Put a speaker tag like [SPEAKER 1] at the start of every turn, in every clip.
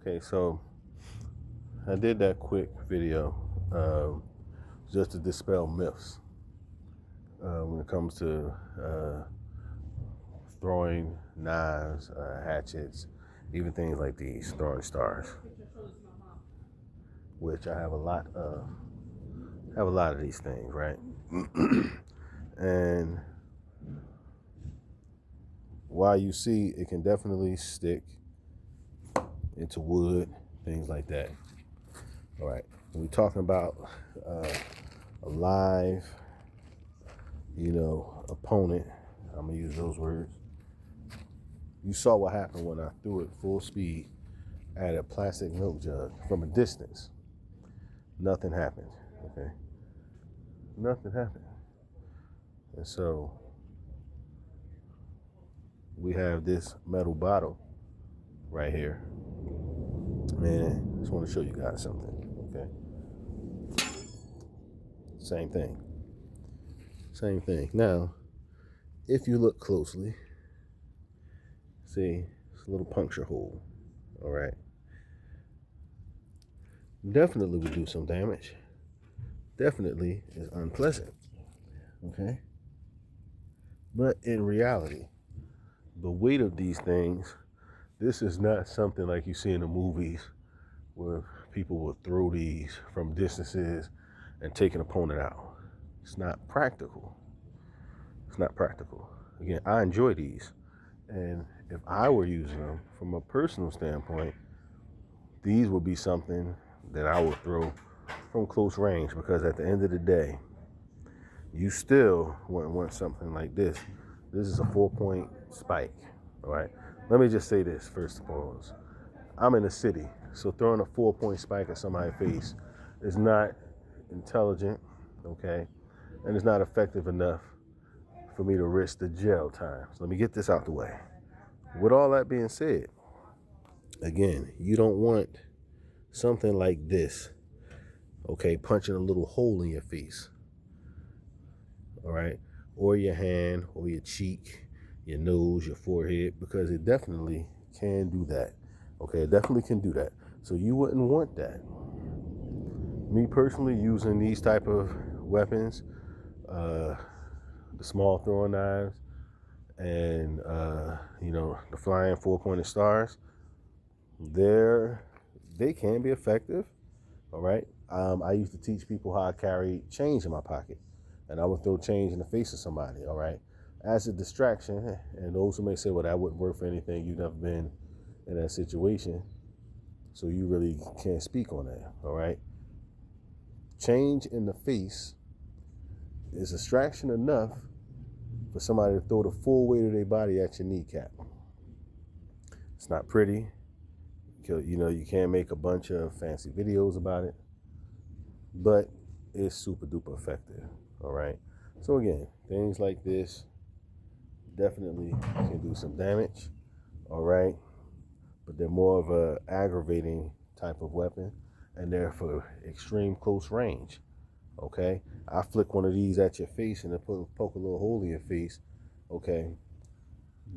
[SPEAKER 1] Okay, so I did that quick video just to dispel myths when it comes to throwing knives, hatchets, even things like these, throwing stars, which I have a lot of. Have a lot of these things, right? And while you see, it can definitely stick into wood, things like that. All right, when we're talking about a live, opponent, I'm gonna use those words. You saw what happened when I threw it full speed at a plastic milk jug from a distance. Nothing happened. Okay, nothing happened. And so we have this metal bottle right here. Man, I just want to show you guys something. Okay, same thing. Same thing. Now, if you look closely, see, it's a little puncture hole. All right. Definitely would do some damage. Definitely is unpleasant. Okay. But in reality, the weight of these things, this is not something like you see in the movies where people will throw these from distances and take an opponent out. It's not practical. It's not practical. Again, I enjoy these. And if I were using them from a personal standpoint, these would be something that I would throw from close range, because at the end of the day, you still want something like this. This is a 4-point spike. All right. Let me just say this first of all. I'm in the city, so throwing a 4-point spike at somebody's face is not intelligent, okay, and it's not effective enough for me to risk the jail time. So let me get this out the way. With all that being said, again, you don't want something like this, okay, punching a little hole in your face, all right, or your hand, or your cheek, your nose, your forehead, because it definitely can do that. Okay, it definitely can do that. So you wouldn't want that. Me personally, using these type of weapons, the small throwing knives, and the flying 4-pointed stars, they can be effective. All right. I used to teach people how I carry change in my pocket, and I would throw change in the face of somebody. All right, as a distraction. And those who may say, "Well, that wouldn't work for anything. You've never been in that situation, so you really can't speak on that." All right. Change in the face is distraction enough for somebody to throw the full weight of their body at your kneecap. It's not pretty. You can't make a bunch of fancy videos about it, but it's super duper effective. All right. So again, things like this definitely can do some damage. All right. But they're more of a aggravating type of weapon, and they're for extreme close range. Okay. I flick one of these at your face and then poke a little hole in your face. Okay.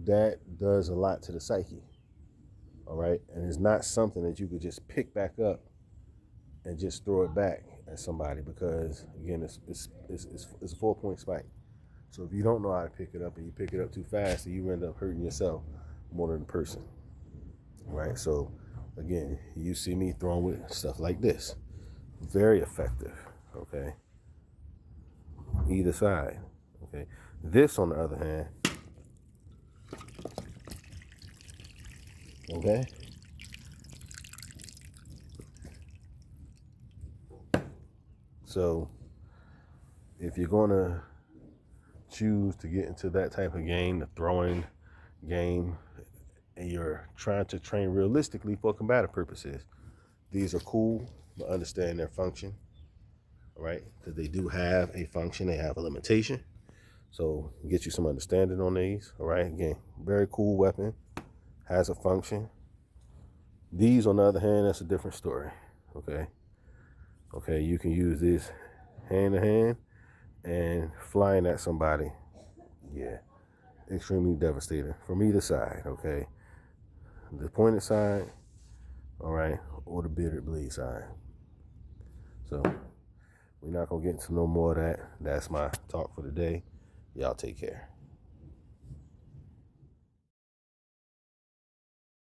[SPEAKER 1] That does a lot to the psyche. All right. And it's not something that you could just pick back up and just throw it back at somebody, because again, it's a 4-point spike. So if you don't know how to pick it up and you pick it up too fast, then you end up hurting yourself more than the person. Right. So again, you see me throwing with stuff like this, very effective. Okay. Either side. Okay. This, on the other hand, okay, so if you're gonna choose to get into that type of game, the throwing game, and you're trying to train realistically for combative purposes, these are cool, but understand their function. All right, because they do have a function, they have a limitation. So get you some understanding on these. All right, again, very cool weapon, has a function. These, on the other hand, that's a different story. Okay, you can use this hand to hand and flying at somebody. Yeah, extremely devastating from either side. Okay, the pointed side, all right, or the bearded blade side. So we're not gonna get into no more of that. That's my talk for today. Y'all take care.